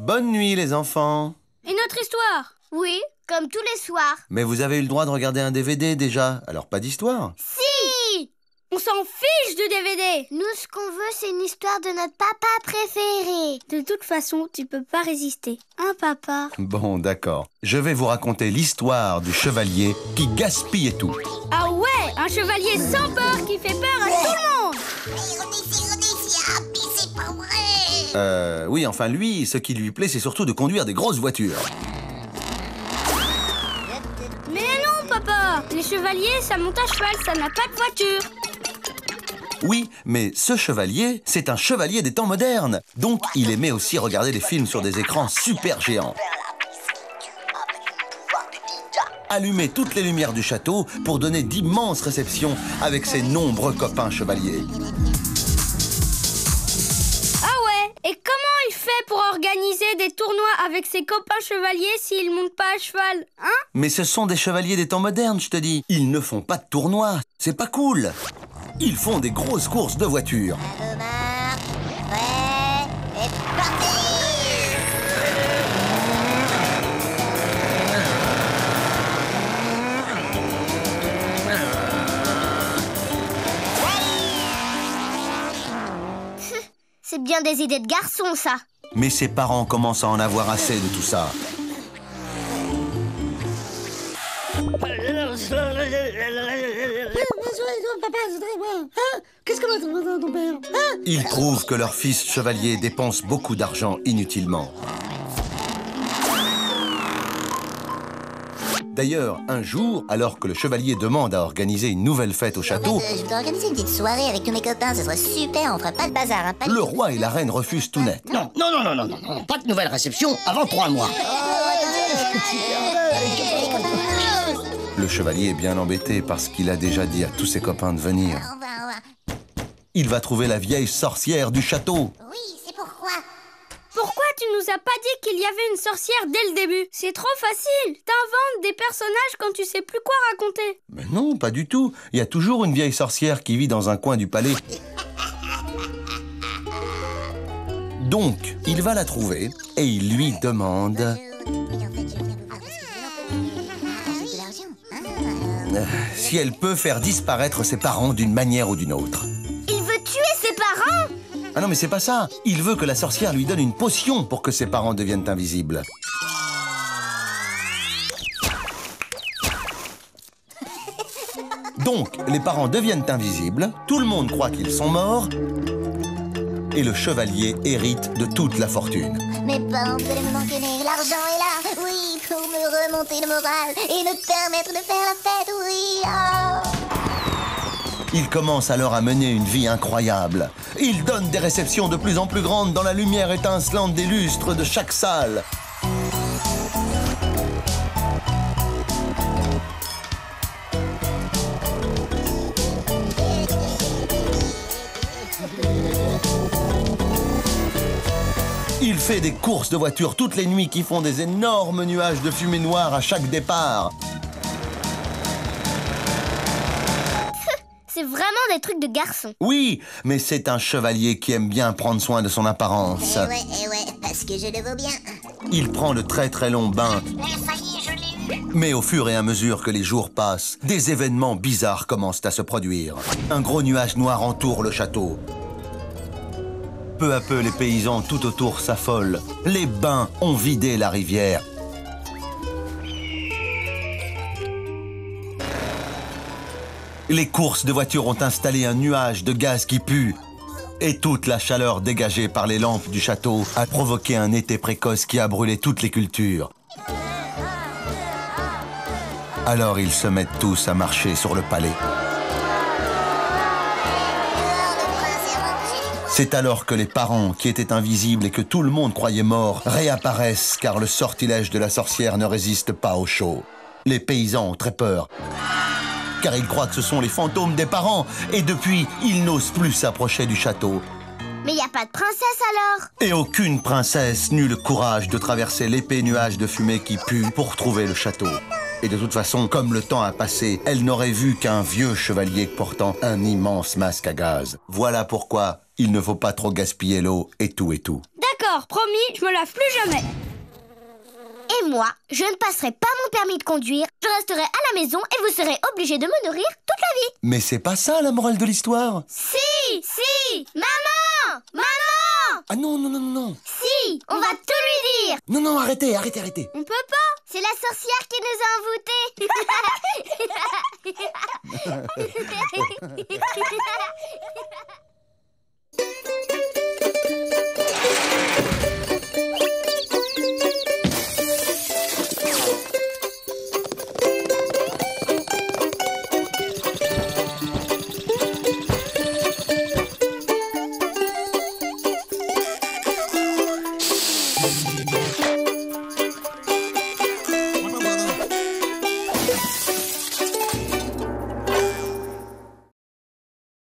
Bonne nuit, les enfants. Et notre histoire? Oui, comme tous les soirs. Mais vous avez eu le droit de regarder un DVD déjà, alors pas d'histoire. Si! On s'en fiche du DVD! Nous, ce qu'on veut, c'est une histoire de notre papa préféré. De toute façon, tu peux pas résister. Hein, papa? Bon, d'accord. Je vais vous raconter l'histoire du chevalier qui gaspillait tout. Ah ouais, un chevalier sans peur qui fait peur à tout le monde! Mais c'est pas vrai. Oui, enfin lui, ce qui lui plaît, c'est surtout de conduire des grosses voitures. Mais non, papa! Les chevaliers, ça monte à cheval, ça n'a pas de voiture. Oui, mais ce chevalier, c'est un chevalier des temps modernes. Donc, il aimait aussi regarder des films sur des écrans super géants. Allumer toutes les lumières du château pour donner d'immenses réceptions avec ses nombreux copains chevaliers. Ah ouais? Et comment il fait pour organiser des tournois avec ses copains chevaliers s'il monte pas à cheval, hein? Mais ce sont des chevaliers des temps modernes, je te dis. Ils ne font pas de tournois. C'est pas cool. Ils font des grosses courses de voitures. Omar, prêt, et parti! C'est bien des idées de garçon, ça. Mais ses parents commencent à en avoir assez de tout ça. Qu'est-ce que va ton père? Ils trouvent que leur fils chevalier dépense beaucoup d'argent inutilement. D'ailleurs, un jour, alors que le chevalier demande à organiser une nouvelle fête au château, Je voudrais organiser une petite soirée avec tous mes copains, ce serait super, on ferait pas de bazar, hein, pas de... le roi et la reine refusent tout net. Non, pas de nouvelle réception avant 3 mois. Le chevalier est bien embêté parce qu'il a déjà dit à tous ses copains de venir. On va. Il va trouver la vieille sorcière du château. Oui, c'est pourquoi. Pourquoi tu nous as pas dit qu'il y avait une sorcière dès le début? C'est trop facile. T'inventes des personnages quand tu sais plus quoi raconter. Mais non, pas du tout. Il y a toujours une vieille sorcière qui vit dans un coin du palais. Donc, il va la trouver et il lui demande Oui, en fait, je viens vous voir parce que je veux un peu de l'argent. si elle peut faire disparaître ses parents d'une manière ou d'une autre. Il veut tuer ses parents? Ah non, mais c'est pas ça. Il veut que la sorcière lui donne une potion pour que ses parents deviennent invisibles. Donc, les parents deviennent invisibles, tout le monde croit qu'ils sont morts, et le chevalier hérite de toute la fortune. Mes parents, vous allez me manquer, mais l'argent est là. Oui, pour me remonter le moral et me permettre de faire la fête, oui. Oh. Il commence alors à mener une vie incroyable. Il donne des réceptions de plus en plus grandes dans la lumière étincelante des lustres de chaque salle. Il fait des courses de voitures toutes les nuits qui font des énormes nuages de fumée noire à chaque départ. C'est vraiment des trucs de garçon. Oui, mais c'est un chevalier qui aime bien prendre soin de son apparence. Eh ouais, parce que je le vaux bien. Il prend de très très longs bains. Ça y est, je l'ai eu. Mais au fur et à mesure que les jours passent, des événements bizarres commencent à se produire. Un gros nuage noir entoure le château. Peu à peu, les paysans tout autour s'affolent. Les bains ont vidé la rivière. Les courses de voitures ont installé un nuage de gaz qui pue. Et toute la chaleur dégagée par les lampes du château a provoqué un été précoce qui a brûlé toutes les cultures. Alors ils se mettent tous à marcher sur le palais. C'est alors que les parents, qui étaient invisibles et que tout le monde croyait morts, réapparaissent car le sortilège de la sorcière ne résiste pas au chaud. Les paysans ont très peur, car ils croient que ce sont les fantômes des parents, et depuis, ils n'osent plus s'approcher du château. Mais y a pas de princesse alors? Et aucune princesse n'eut le courage de traverser l'épais nuage de fumée qui pue pour trouver le château. Et de toute façon, comme le temps a passé, elle n'aurait vu qu'un vieux chevalier portant un immense masque à gaz. Voilà pourquoi il ne faut pas trop gaspiller l'eau et tout et tout. D'accord. D'accord, promis, je me lave plus jamais. Et moi, je ne passerai pas mon permis de conduire. Je resterai à la maison et vous serez obligés de me nourrir toute la vie. Mais c'est pas ça la morale de l'histoire. Si, si. Maman, maman. Ah non, non, non, non, non. Si, on va tout lui dire. Non, non, arrêtez, arrêtez, arrêtez. On peut pas. C'est la sorcière qui nous a envoûtés.